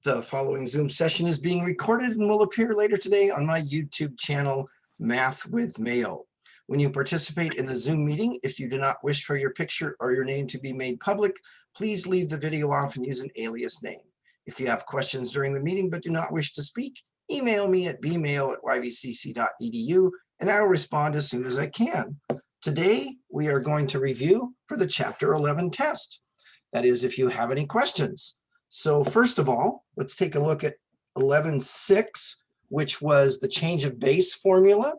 The following Zoom session is being recorded and will appear later today on my YouTube channel, Math with Mayo. When you participate in the Zoom meeting, if you do not wish for your picture or your name to be made public, please leave the video off and use an alias name. If you have questions during the meeting but do not wish to speak, email me at bmail@ybcc.edu and I will respond as soon as I can. Today, we are going to review for the Chapter 11 test. That is, if you have any questions. So first of all, let's take a look at 11.6, which was the change of base formula.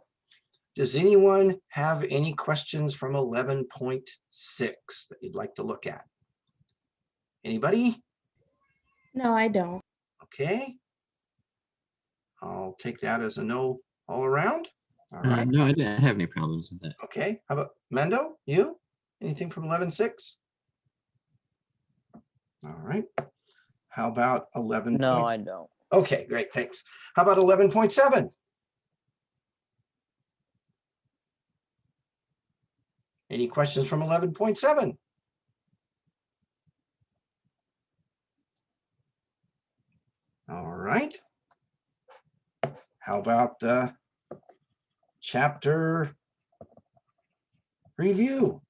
Does anyone have any questions from 11.6 that you'd like to look at? Anybody? No, I don't. Okay. I'll take that as a no all around. All right. No, I didn't have any problems with that. Okay. How about Mendo? You? Anything from 11.6? All right. How about 11? No, I don't. Okay, great, thanks. How about 11.7? Any questions from 11.7? All right. How about the chapter review?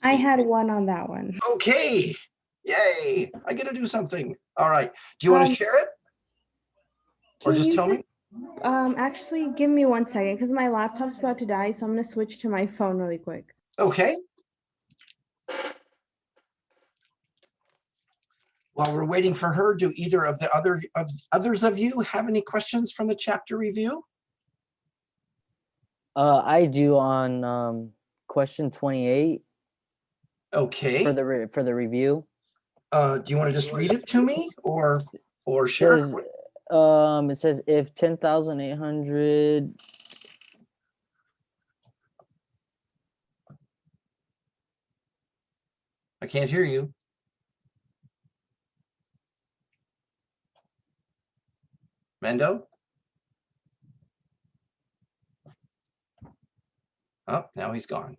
I had one on that one. Okay. Yay, I get to do something. All right. Do you want to share it? Or just tell me? Actually, give me 1 second because my laptop's about to die, so I'm going to switch to my phone really quick. Okay. While we're waiting for her, do either of the others of you have any questions from the chapter review? I do on question 28. Okay. For the review. Do you want to just read it to me or share it? It says if 10,800 I can't hear you. Mendo? Oh, now he's gone.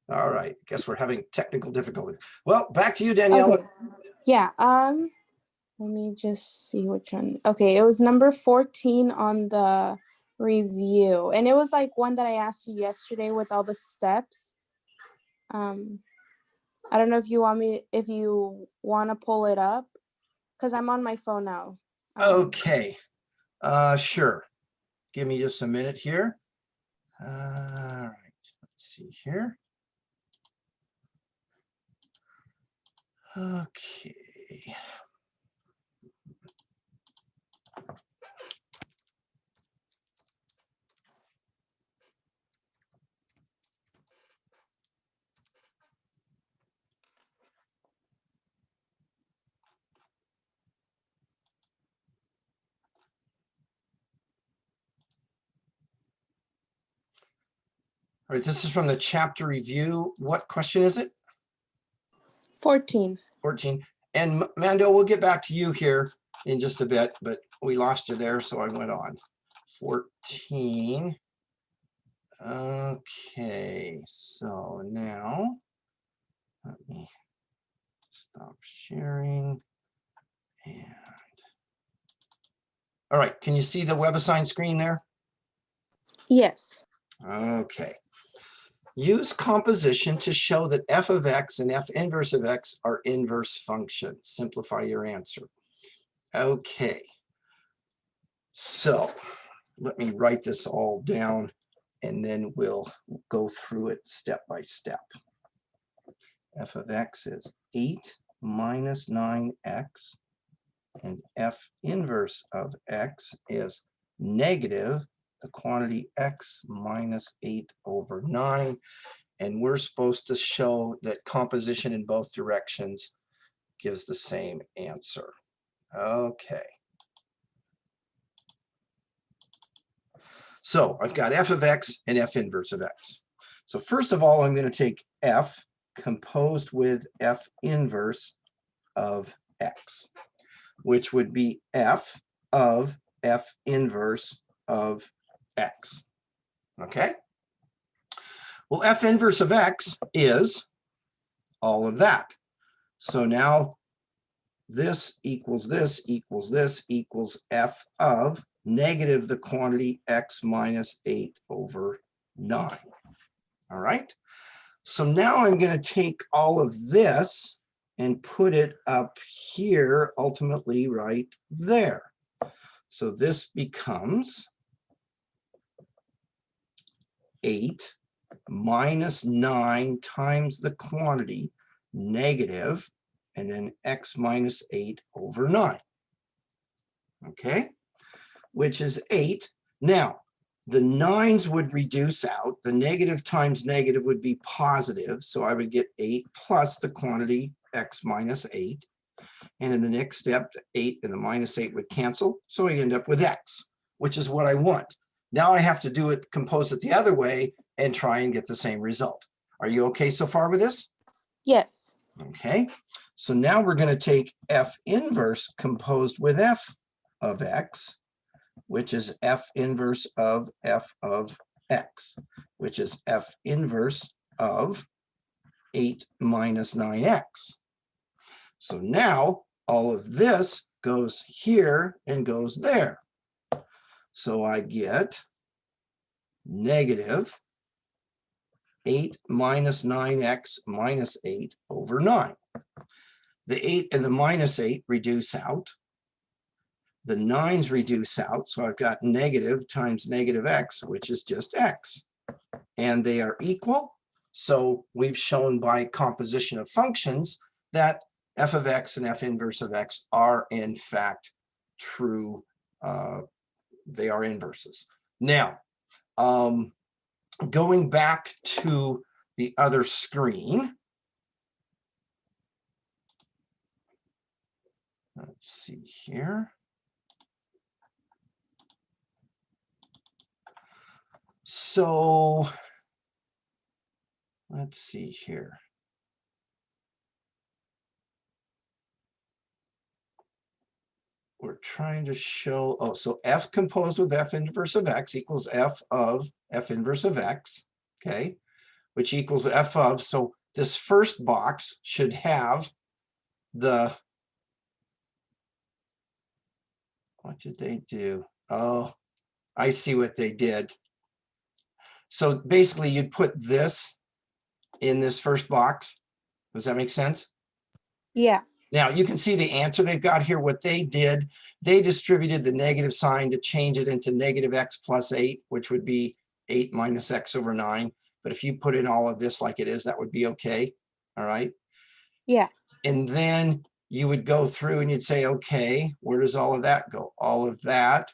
All right, guess we're having technical difficulties. Well, back to you, Danielle. Okay. Yeah, let me just see which one. Okay, it was number 14 on the review. And it was like one that I asked you yesterday with all the steps. I don't know if you want to pull it up because I'm on my phone now. Okay, sure. Give me just a minute here. All right, let's see here. Okay. All right, this is from the chapter review. What question is it? 14. 14. And Mando, we'll get back to you here in just a bit, but we lost you there, so I went on. 14. Okay, so now let me stop sharing. And all right, can you see the WebAssign screen there? Yes. Okay. Use composition to show that f of x and f inverse of x are inverse functions. Simplify your answer. Okay. So let me write this all down and then we'll go through it step by step. F of x is 8 minus 9x and f inverse of x is negative the quantity x minus 8 over 9. And we're supposed to show that composition in both directions gives the same answer. Okay. So I've got f of x and f inverse of x. So first of all, I'm going to take f composed with f inverse of x, which would be f of f inverse of x. Okay. Well, f inverse of x is all of that. So now this equals this equals this equals f of negative the quantity x minus 8 over 9. All right. So now I'm going to take all of this and put it up here, ultimately right there. So this becomes 8 minus 9 times the quantity negative, and then x minus 8 over 9. Okay, which is 8. Now, the 9s would reduce out. The negative times negative would be positive. So I would get 8 plus the quantity x minus 8. And in the next step, the 8 and the minus 8 would cancel. So I end up with x, which is what I want. Now I have to do it, compose it the other way, and try and get the same result. Are you okay so far with this? Yes. Okay. So now we're going to take f inverse composed with f of x, which is f inverse of f of x, which is f inverse of 8 minus 9x. So now all of this goes here and goes there. So I get negative 8 minus 9x minus 8 over 9. The 8 and the minus 8 reduce out. The 9s reduce out, so I've got negative times negative x, which is just x. And they are equal. So we've shown by composition of functions that f of x and f inverse of x are in fact true. They are inverses. Now, going back to the other screen. Let's see here. So let's see here. We're trying to show, oh, so f composed with f inverse of x equals f of f inverse of x, okay, which equals f of, so this first box should have the, what did they do? Oh, I see what they did. So basically you'd put this in this first box. Does that make sense? Yeah. Now you can see the answer they've got here. What they did, they distributed the negative sign to change it into negative x plus 8, which would be 8 minus x over 9. But if you put in all of this like it is, that would be okay. All right. Yeah. And then you would go through and you'd say, okay, where does all of that go? All of that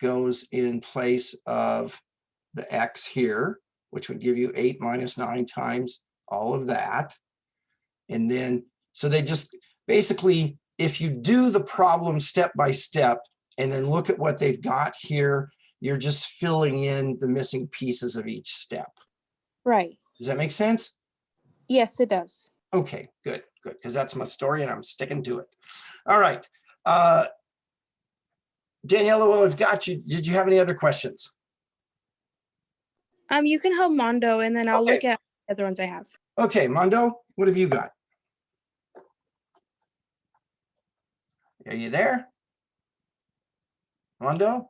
goes in place of the x here, which would give you 8 minus 9 times all of that. And then, so they just, basically, if you do the problem step by step and then look at what they've got here, you're just filling in the missing pieces of each step. Right. Does that make sense? Yes, it does. Okay, good, good, because that's my story and I'm sticking to it. All right. Daniela, well, I've got you. Did you have any other questions? You can help Mondo, and then I'll Okay. look at the other ones I have. Okay, Mondo, what have you got? Are you there? Mondo?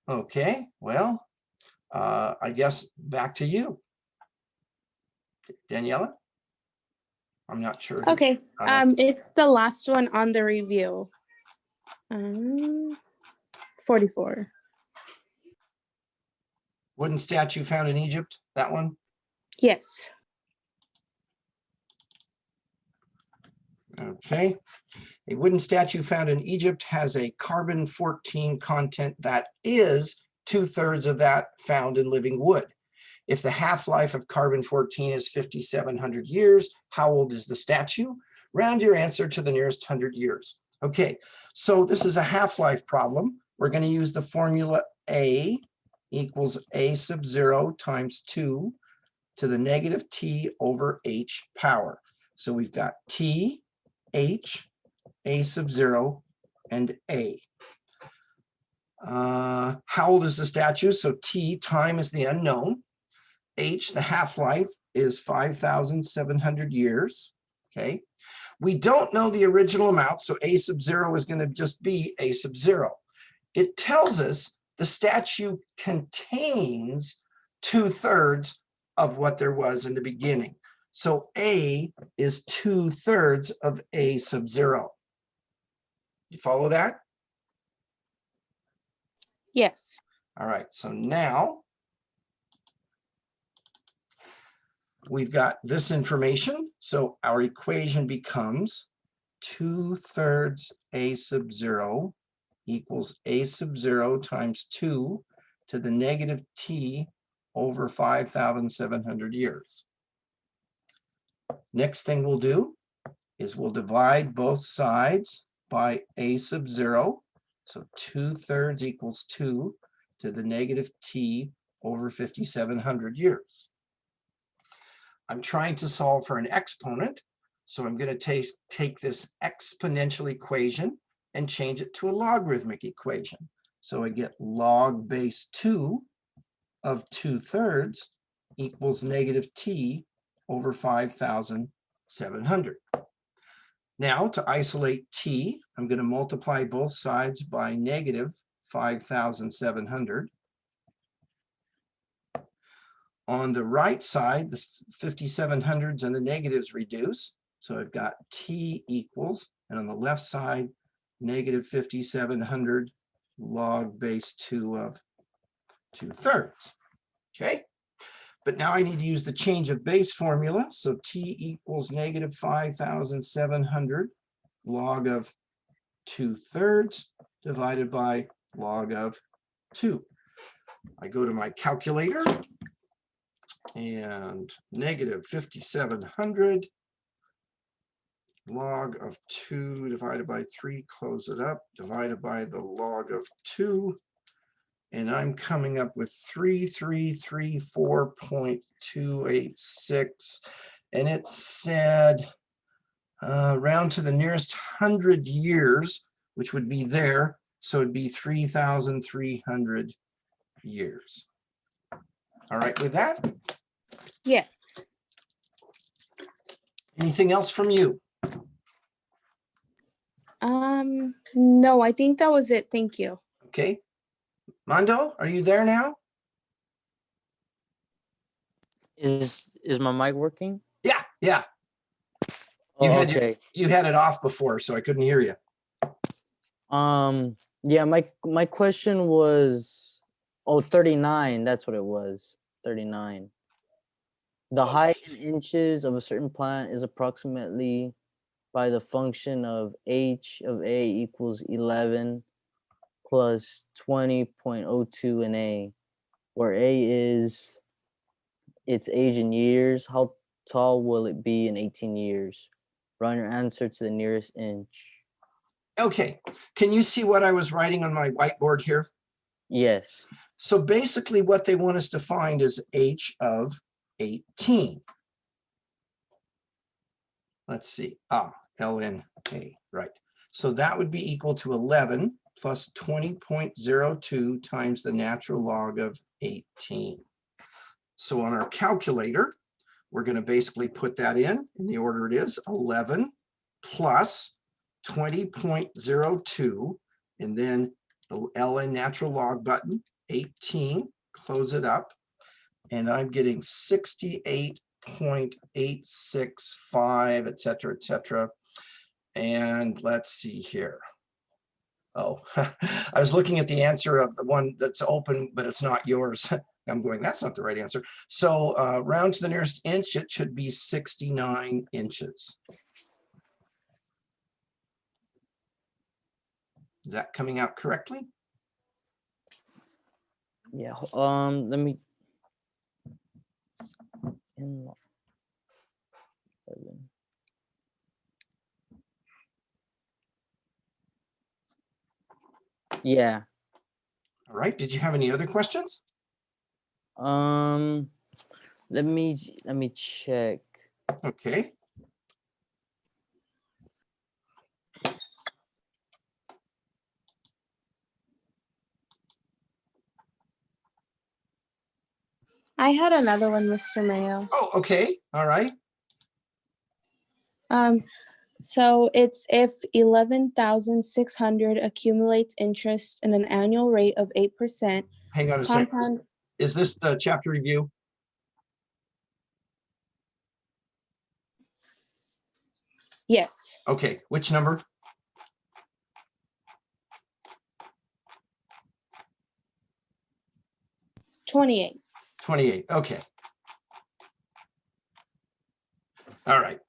Okay, well, I guess back to you. Daniela? I'm not sure. Okay. It's the last one on the review. 44. Wooden statue found in Egypt, that one? Yes. Okay. A wooden statue found in Egypt has a carbon-14 content that is 2/3 of that found in living wood. If the half-life of carbon-14 is 5,700 years, how old is the statue? Round your answer to the nearest 100 years. Okay, so this is a half-life problem. We're going to use the formula A equals A sub 0 times 2 to the negative t over h power. So we've got t, h, a sub 0, and a. How old is the statue? So t, time is the unknown. H, the half-life, is 5,700 years. okay? We don't know the original amount, so a sub 0 is going to just be a sub 0. It tells us the statue contains 2/3 of what there was in the beginning. So a is 2/3 of a sub 0. You follow that? Yes. All right, so now we've got this information. So our equation becomes 2/3 a sub 0 equals a sub 0 times 2 to the negative t over 5,700 years. Next thing we'll do is we'll divide both sides by a sub 0. So 2/3 equals 2 to the negative t over 5,700 years. I'm trying to solve for an exponent, so I'm going to take this exponential equation and change it to a logarithmic equation. So I get log base 2 of 2/3 equals negative t over 5,700. Now to isolate t, I'm going to multiply both sides by negative 5,700. On the right side, the 5,700s and the negatives reduce. So I've got t equals, and on the left side, negative 5,700 log base 2 of 2/3. Okay, but now I need to use the change of base formula. So t equals negative 5,700 log of 2/3 divided by log of 2. I go to my calculator, and negative 5,700 log of 2 divided by 3, close it up, divided by the log of 2, and I'm coming up with 3334.286, and it said round to the nearest 100 years, which would be there, so it'd be 3,300 years. All right with that? Yes. Anything else from you? No, I think that was it. Thank you. Okay. Mondo, are you there now? Is my mic working? Yeah, yeah. Oh, Okay. You had it off before, so I couldn't hear you. Yeah, my question was, 39, that's what it was. 39. The height in inches of a certain plant is approximately by the function of h of a equals 11 plus 20.02 in a, where a is its age in years. How tall will it be in 18 years? Run your answer to the nearest inch. Okay. Can you see what I was writing on my whiteboard here? Yes. So basically what they want us to find is h of 18. Let's see. ln a, right. So that would be equal to 11 plus 20.02 times the natural log of 18. So on our calculator, we're going to basically put that in the order it is, 11 plus 20.02, and then the ln natural log button, 18, close it up, and I'm getting 68.865, et cetera, and let's see here. Oh, I was looking at the answer of the one that's open, but it's not yours. I'm going, that's not the right answer. So round to the nearest inch, it should be 69 inches. Is that coming out correctly? Yeah. Let me. Yeah. All right. Did you have any other questions? Let me check. Okay. I had another one, Mr. Mayo. Oh, okay. All right. So it's if 11,600 accumulates interest in an annual rate of 8%, Hang on a second. compound, Is this the chapter review? yes, Okay, which number? $28. 28. Okay. All right.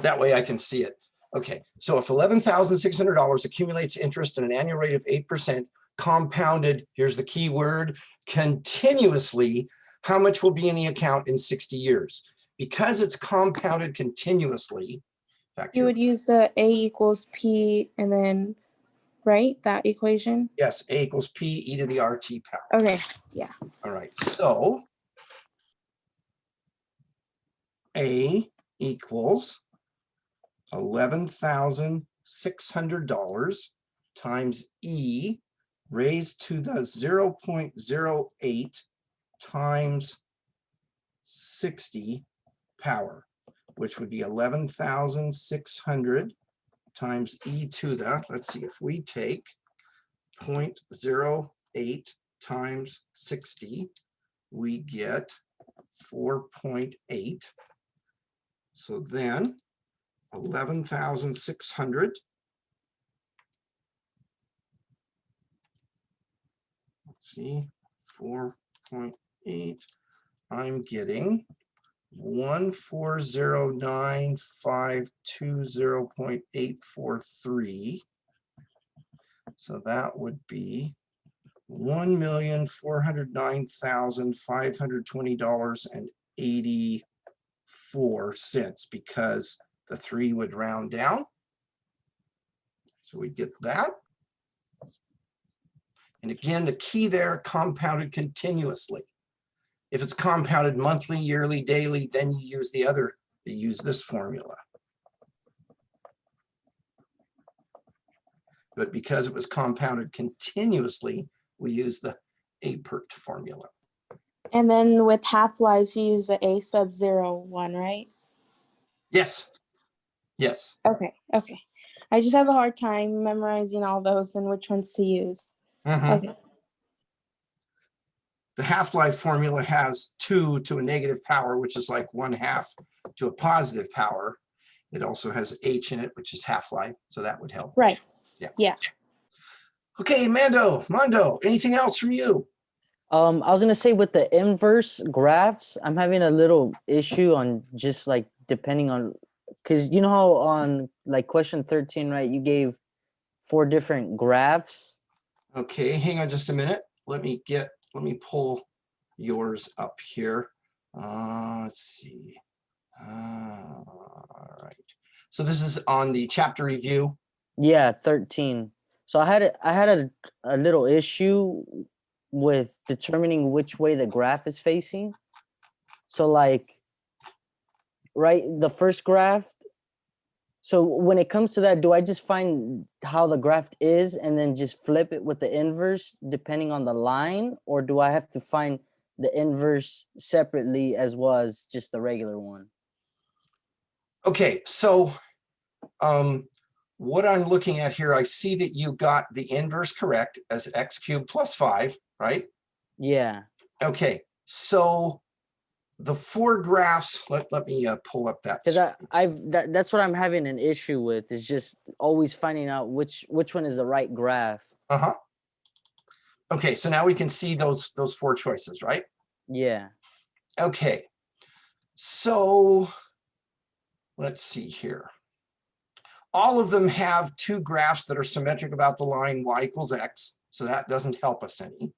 That way I can see it. Okay. So if $11,600 accumulates interest at an annual rate of 8%, compounded, here's the key word, continuously, how much will be in the account in 60 years? Because it's compounded continuously. You would use the A equals P and then, right, that equation? Yes, A equals P e to the RT power. Okay, yeah. All right. So A equals $11,600 times E raised to the 0.08 times 60 power, which would be 11,600 times E to the, let's see, if we take 0.08 times 60, we get 4.8. So then 11,600 let's see, 4.8, I'm getting 1409520.843. So that would be $1,409,520.84 because the 3 would round down. So we get that. And again, the key there, compounded continuously. If it's compounded monthly, yearly, daily, then you use the other, you use this formula. But because it was compounded continuously, we use the APERT formula. And then with half-lives, you use the A sub 01, right? Yes. Yes. Okay, okay. I just have a hard time memorizing all those and which ones to use. Okay. The half-life formula has 2 to a negative power, which is like 1/2 to a positive power. It also has H in it, which is half-life, so that would help. Right. Yeah. Yeah. Okay, Mondo, anything else from you? I was gonna say with the inverse graphs, I'm having a little issue on just like depending on, because you know how on like question 13, right? You gave 4 different graphs. Okay, hang on just a minute. Let me pull yours up here. Let's see. All right. So this is on the chapter review. Yeah, 13. So I had a little issue with determining which way the graph is facing. So like, right, the first graph. So when it comes to that, do I just find how the graph is and then just flip it with the inverse depending on the line? Or do I have to find the inverse separately as well as just the regular one? Okay, so what I'm looking at here, I see that you got the inverse correct as x cubed plus 5, right? Yeah. Okay, so the 4 graphs, let me pull up that. Because that's what I'm having an issue with, is just always finding out which one is the right graph. Okay, so now we can see those 4 choices, right? Yeah. Okay, so let's see here. All of them have 2 graphs that are symmetric about the line y equals x, so that doesn't help us any.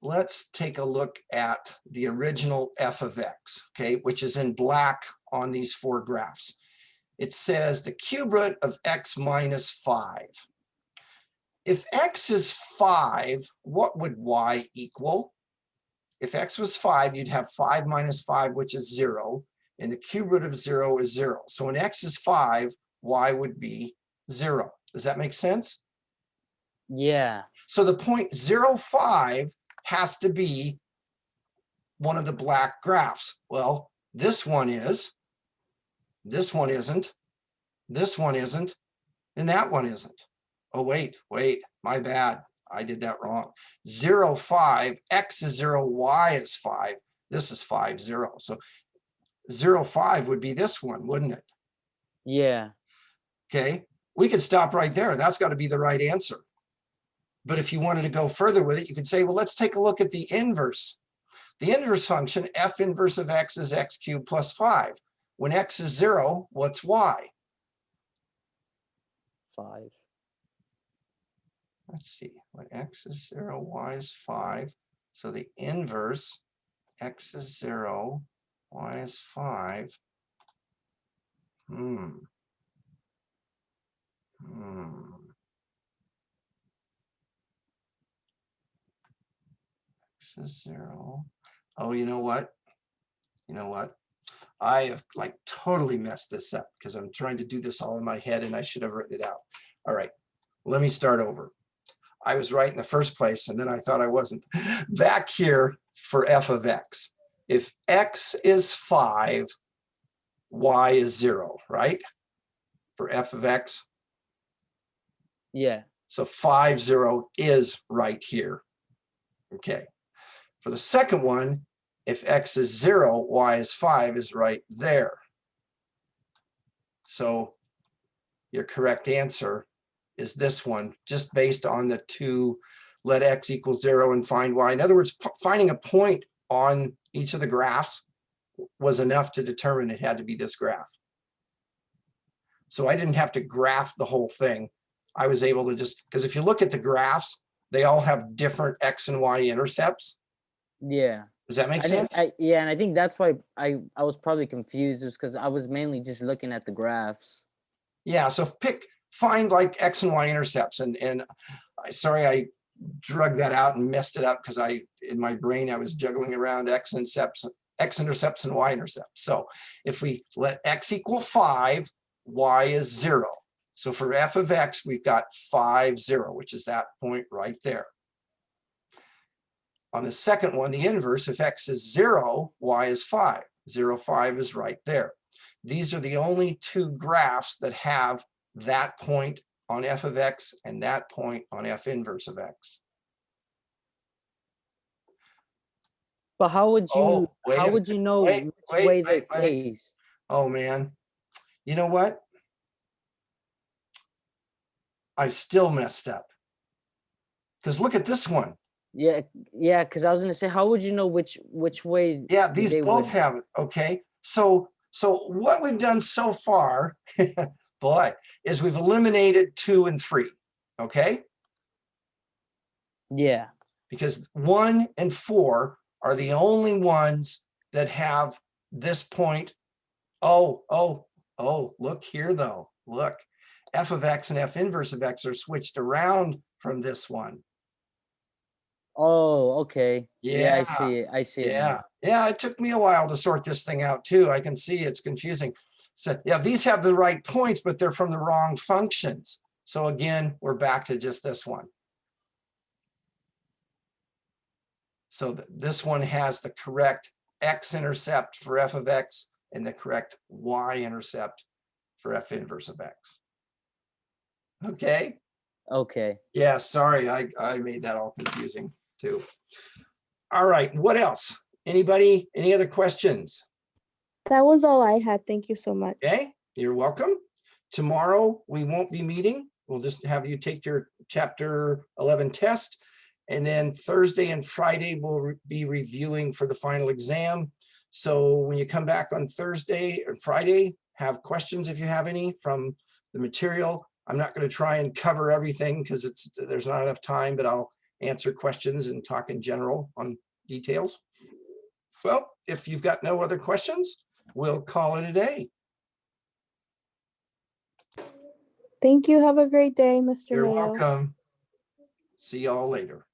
Let's take a look at the original f of x, okay, which is in black on these 4 graphs. It says the cube root of x minus 5. If x is 5, what would y equal? If x was 5, you'd have 5 minus 5, which is 0, and the cube root of 0 is 0. So when x is 5, y would be 0. Does that make sense? Yeah. So the point 0.5 has to be one of the black graphs. Well, this one is, This one isn't. This one isn't. And that one isn't. Oh, wait, my bad. I did that wrong. 0, 5, x is 0, y is 5. This is 5, 0. So 0, 5 would be this one, wouldn't it? Yeah. Okay, we could stop right there. That's got to be the right answer. But if you wanted to go further with it, you could say, well, let's take a look at the inverse. The inverse function, f inverse of x is x cubed plus 5. When x is 0, what's y? 5. Let's see, when x is 0, y is 5. So the inverse, x is 0, y is 5. X is 0. Oh, you know what? You know what? I have like totally messed this up because I'm trying to do this all in my head and I should have written it out. All right, let me start over. I was right in the first place and then I thought I wasn't. Back here for f of x. If x is 5, y is 0, right? For f of x. Yeah. So 5, 0 is right here. Okay. For the second one, if x is 0, y is 5 is right there. So your correct answer is this one, just based on the two, let x equal 0 and find y. In other words, finding a point on each of the graphs was enough to determine it had to be this graph. So I didn't have to graph the whole thing. I was able to just, because if you look at the graphs, they all have different x and y intercepts. Yeah. Does that make sense? Yeah, and I think that's why I was probably confused, is because I was mainly just looking at the graphs. Yeah, so find like x and y intercepts, and sorry I drug that out and messed it up because in my brain I was juggling around x intercepts and y intercepts. So if we let x equal 5, y is 0. So for f of x, we've got 5, 0, which is that point right there. On the second one, the inverse, if x is 0, y is 5. 0, 5 is right there. These are the only two graphs that have that point on f of x and that point on f inverse of x. But how would you know which way they face? Oh man, you know what? I've still messed up. Because look at this one. Yeah, because I was gonna say, how would you know which way? Yeah, these both have it. Okay, so what we've done so far, boy, is we've eliminated 2 and 3. Okay. Yeah. Because 1 and 4 are the only ones that have this point. Oh, look here though. Look, f of x and f inverse of x are switched around from this one. Oh, okay. Yeah, I see it. I see it now. Yeah, it took me a while to sort this thing out too. I can see it's confusing. So yeah, these have the right points, but they're from the wrong functions. So again, we're back to just this one. So this one has the correct x-intercept for f of x and the correct y-intercept for f inverse of x. Okay? Okay. Yeah, sorry, I made that all confusing too. All right, what else? Anybody, any other questions? That was all I had. Thank you so much. Okay, you're welcome. Tomorrow, we won't be meeting. We'll just have you take your chapter 11 test. And then Thursday and Friday, we'll be reviewing for the final exam. So when you come back on Thursday or Friday, have questions if you have any from the material. I'm not going to try and cover everything because there's not enough time, but I'll answer questions and talk in general on details. Well, if you've got no other questions, we'll call it a day. Thank you. Have a great day, Mr. You're Mayo. welcome. See y'all later.